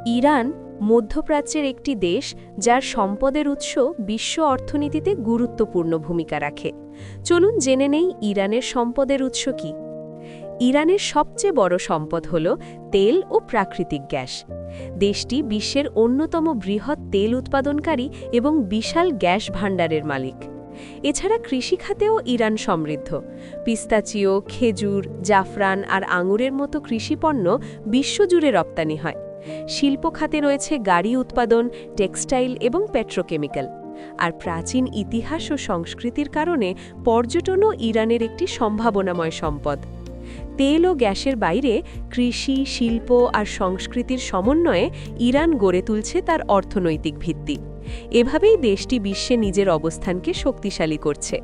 Iran মধ্যপ্রাচ্যের একটি দেশ যার সম্পদের উৎস বিশ্ব অর্থনীতিতে গুরুত্বপূর্ণ ভূমিকা রাখে। চলুন জেনে নেই ইরানের সম্পদের উৎস কি। ইরানের সবচেয়ে বড় সম্পদ হল তেল ও প্রাকৃতিক গ্যাস। দেশটি বিশ্বের অন্যতম বৃহৎ তেল উৎপাদনকারী এবং বিশাল গ্যাস ভাণ্ডারের মালিক। এছাড়া কৃষিখাতেও ইরান সমৃদ্ধ। পিস্তাচিও, খেজুর, জাফরান আর আঙুরের মতো কৃষিপণ্য বিশ্বজুড়ে রপ্তানি হয়। শিল্প খাতে রয়েছে গাড়ি উৎপাদন, টেক্সটাইল এবং পেট্রোকেমিক্যাল। আর প্রাচীন ইতিহাস ও সংস্কৃতির কারণে পর্যটনও ইরানের একটি সম্ভাবনাময় সম্পদ। তেল ও গ্যাসের বাইরে কৃষি, শিল্প আর সংস্কৃতির সমন্বয়ে ইরান গড়ে তুলছে তার অর্থনৈতিক ভিত্তি। এভাবেই দেশটি বিশ্বে নিজের অবস্থানকে শক্তিশালী করছে।